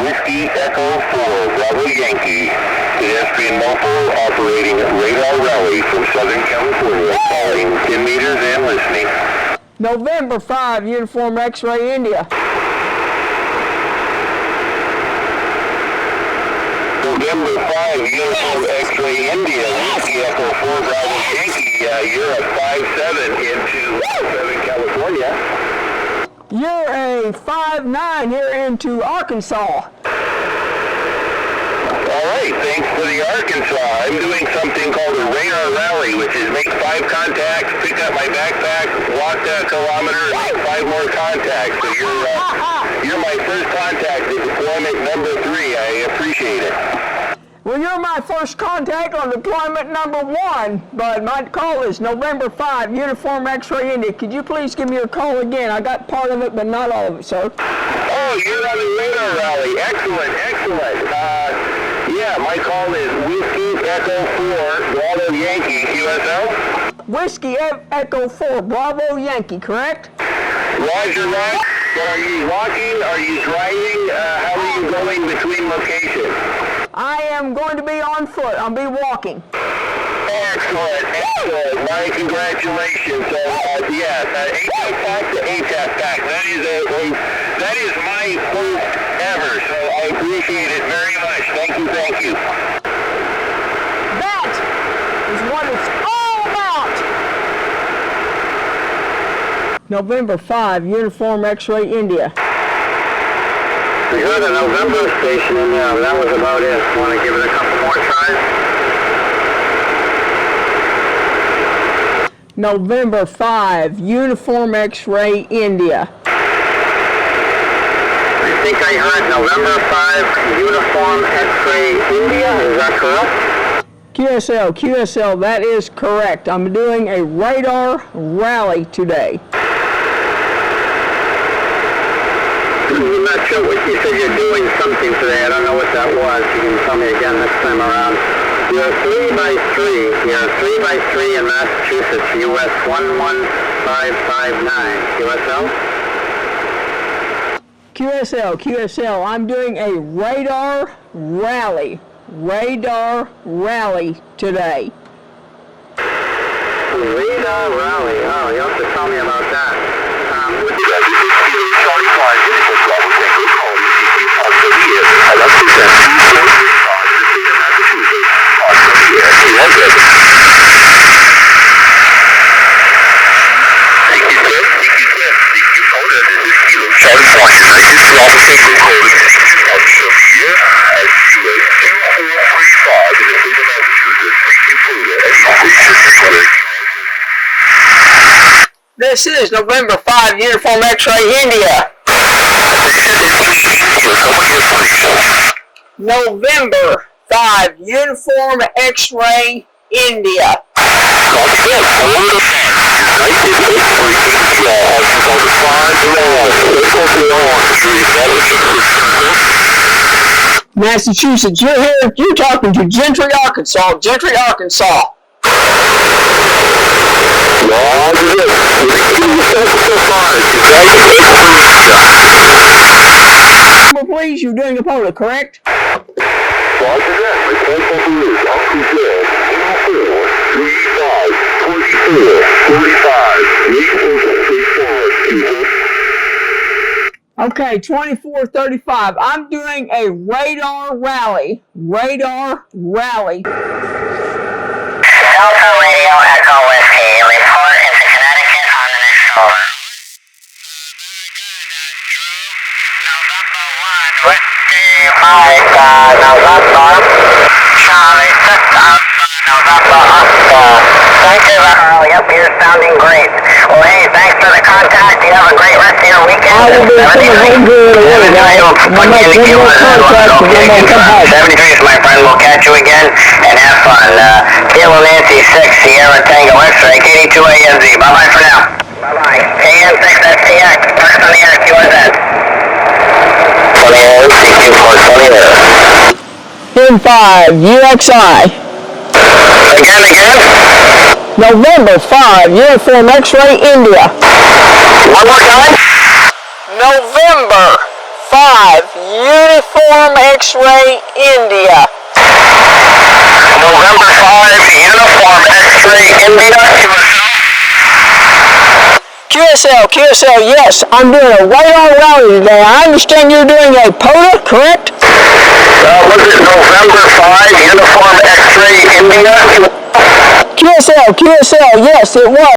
Whiskey Echo 4, Bravo Yankee. Pedestrian mobile operating radar rally from Southern California, calling 10 meters and listening. November 5, Uniform X-Ray India. November 5, Uniform X-Ray India, Whiskey Echo 4, Bravo Yankee. You're a 5-7 into Southern California. You're a 5-9 here into Arkansas. All right, thanks for the Arkansas. I'm doing something called a radar rally, which is make 5 contacts, pick up my backpack, walk a kilometer, and make 5 more contacts. So you're my first contact at deployment number 3. I appreciate it. Well, you're my first contact on deployment number 1, but my call is November 5, Uniform X-Ray India. Could you please give me your call again? I got part of it, but not all of it, sir. Oh, you're on the radar rally. Excellent, excellent. Yeah, my call is Whiskey Echo 4, Bravo Yankee, QSL. Whiskey Echo 4, Bravo Yankee, correct? Roger that. Are you walking? Are you driving? How are you going between locations? I am going to be on foot. I'll be walking. Excellent, excellent. My congratulations. So, ATAP back to ATAP back. That is my first ever, so I appreciate it very much. Thank you, thank you. That is what it's all about. November 5, Uniform X-Ray India. We heard a November station in there, but that was about it. Want to give it a couple more tries? November 5, Uniform X-Ray India. I think I heard November 5, Uniform X-Ray India. Is that correct? QSL, that is correct. I'm doing a radar rally today. I'm not sure what you said. You're doing something today. I don't know what that was. You can tell me again next time around. You're 3x3. You're 3x3 in Massachusetts, US 11559. QSL? QSL, I'm doing a radar rally today. Radar rally. Oh, you have to tell me about that. This is November 5, Uniform X-Ray India. November 5, Uniform X-Ray India. Massachusetts, you're talking to Gentry, Arkansas. Please, you're doing a polo, correct? Okay, 2435. I'm doing a radar rally. Delta Radio Echo Whiskey. Report into Connecticut on the next over. November 1, Whiskey Mike, November, Charlie 6 November Oscar. Thank you, Earl. Yep, you're sounding great. Well, hey, thanks for the contact. You have a great rest of your weekend. I will be coming home good. 73 is my friend. We'll catch you again and have fun. Kilo Nancy 6, Sierra Tango X-Ray, KD2 ANZ. Bye-bye for now. Bye-bye. KN6 STX, first on the air, QSN. 20 air, CQ4 20 air. N5, UXI. Again? November 5, Uniform X-Ray India. One more time? November 5. Uniform X-Ray India. November 5, Uniform X-Ray India. QSL, yes, I'm doing a radar rally today. I understand you're doing a POTA, correct? Was it November 5, Uniform X-Ray India? QSL, yes, it was.